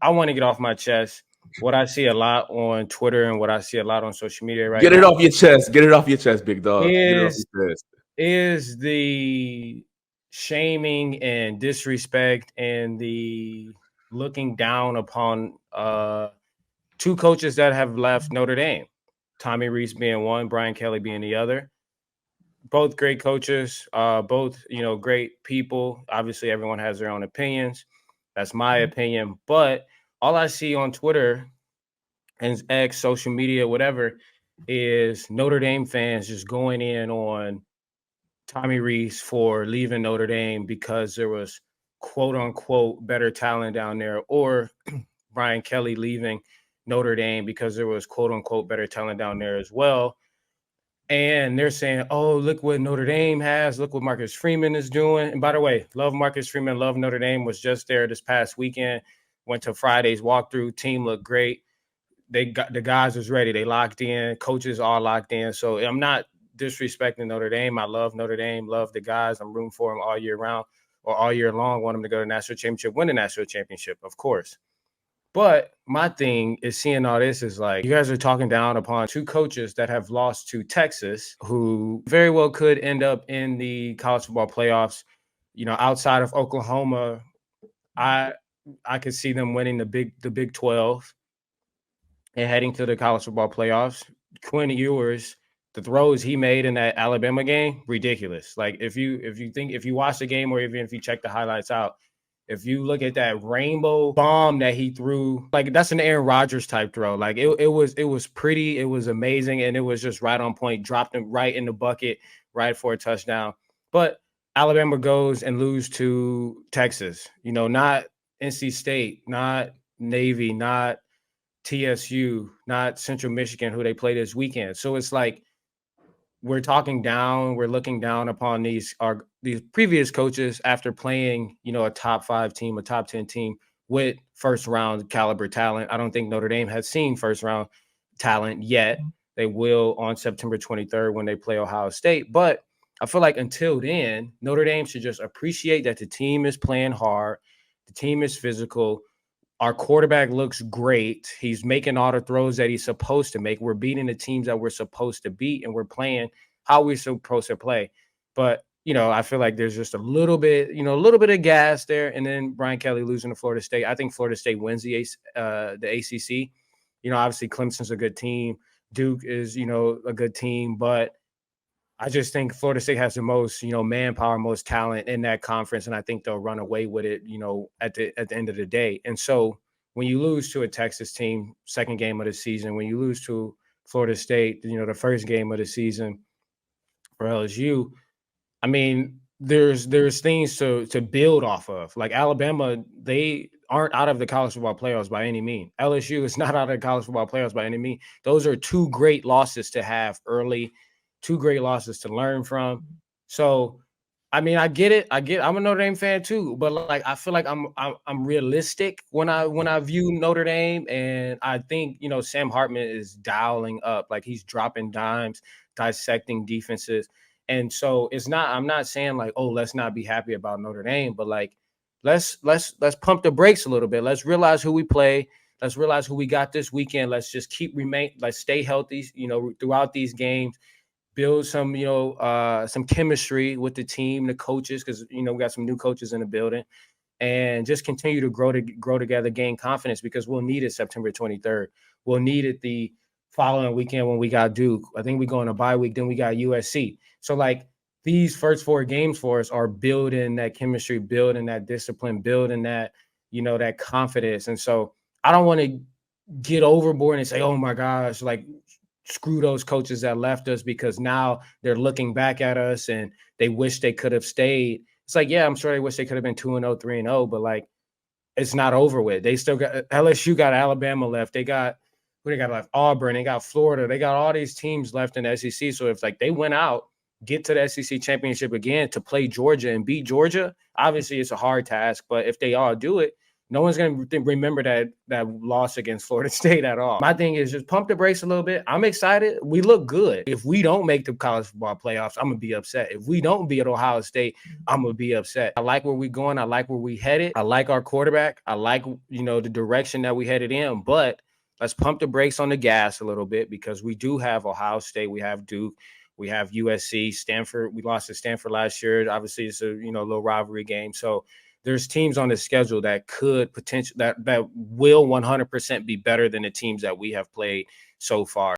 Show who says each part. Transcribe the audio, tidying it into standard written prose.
Speaker 1: I want to get off my chest what I see a lot on Twitter and what I see a lot on social media right
Speaker 2: Get it
Speaker 1: now
Speaker 2: off your chest. Get it off your chest, big dog. Get it off
Speaker 1: is
Speaker 2: your chest.
Speaker 1: is the shaming and disrespect and the looking down upon two coaches that have left Notre Dame. Tommy Rees being one, Brian Kelly being the other. Both great coaches, both great people. Obviously, everyone has their own opinions. That's my opinion. But all I see on Twitter and X, social media, whatever, is Notre Dame fans just going in on Tommy Rees for leaving Notre Dame because there was quote unquote better talent down there, or Brian Kelly leaving Notre Dame because there was quote unquote better talent down there as well. And they're saying, oh, look what Notre Dame has. Look what Marcus Freeman is doing. And by the way, love Marcus Freeman, love Notre Dame, was just there this past weekend. Went to Friday's walkthrough. Team looked great. They got the guys was ready. They locked in. Coaches all locked in. So I'm not disrespecting Notre Dame. I love Notre Dame. Love the guys. I'm rooting for them all year round or all year long. Want them to go to national championship, win the national championship, of course. But my thing is seeing all this is like, you guys are talking down upon two coaches that have lost to Texas, who very well could end up in the college football playoffs. Outside of Oklahoma, I could see them winning the Big 12 and heading to the college football playoffs. Quinn Ewers, the throws he made in that Alabama game, ridiculous. Like if you watch the game or even if you check the highlights out, if you look at that rainbow bomb that he threw, like that's an Aaron Rodgers type throw. Like it was pretty, it was amazing, and it was just right on point, dropped him right in the bucket, right for a touchdown. But Alabama goes and lose to Texas, not NC State, not Navy, not TSU, not Central Michigan, who they play this weekend. So it's like we're looking down upon these previous coaches after playing, a top 5 team, a top 10 team with first round caliber talent. I don't think Notre Dame has seen first round talent yet. They will on September 23rd when they play Ohio State. But I feel like until then, Notre Dame should just appreciate that the team is playing hard. The team is physical. Our quarterback looks great. He's making all the throws that he's supposed to make. We're beating the teams that we're supposed to beat, and we're playing how we're supposed to play. But, I feel like there's just a little bit of gas there. And then Brian Kelly losing to Florida State. I think Florida State wins the ACC. Obviously Clemson's a good team. Duke is, a good team. But I just think Florida State has the most, manpower, most talent in that conference, and I think they'll run away with it, at the end of the day. And so when you lose to a Texas team, second game of the season, when you lose to Florida State, the first game of the season for LSU, I mean, there's things to build off of. Like Alabama, they aren't out of the college football playoffs by any means. LSU is not out of the college football playoffs by any means. Those are two great losses to have early. Two great losses to learn from. So, I mean, I get it. I'm a Notre Dame fan too, but like I feel like I'm realistic when I view Notre Dame, and I think Sam Hartman is dialing up, like he's dropping dimes, dissecting defenses, and so I'm not saying like, oh, let's not be happy about Notre Dame, but like let's pump the brakes a little bit. Let's realize who we play. Let's realize who we got this weekend. Let's just let's stay healthy, throughout these games. Build some, some chemistry with the team, the coaches, because we got some new coaches in the building, and just continue to grow together, gain confidence, because we'll need it September 23rd. We'll need it the following weekend when we got Duke. I think we go on a bye week, then we got USC. So like these first 4 games for us are building that chemistry, building that discipline, building that, that confidence. And so I don't want to get overboard and say, oh my gosh, like screw those coaches that left us, because now they're looking back at us and they wish they could have stayed. It's like, yeah, I'm sure they wish they could have been 2-0, 3-0, but like it's not over with. They still got LSU, got Alabama left. They got who they got left? Auburn. They got Florida. They got all these teams left in the SEC. So if like they went out, get to the SEC championship again to play Georgia and beat Georgia, obviously it's a hard task. But if they all do it, No one's going to remember that loss against Florida State at all. My thing is just pump the brakes a little bit. I'm excited. We look good. If we don't make the college football playoffs, I'm going to be upset. If we don't beat Ohio State, I'm going to be upset. I like where we're going. I like where we headed. I like our quarterback. I like, the direction that we headed in, but let's pump the brakes on the gas a little bit, because we do have Ohio State. We have Duke. We have USC, Stanford. We lost to Stanford last year. Obviously, it's a little rivalry game. So there's teams on the schedule that could potentially that will 100% be better than the teams that we have played so far.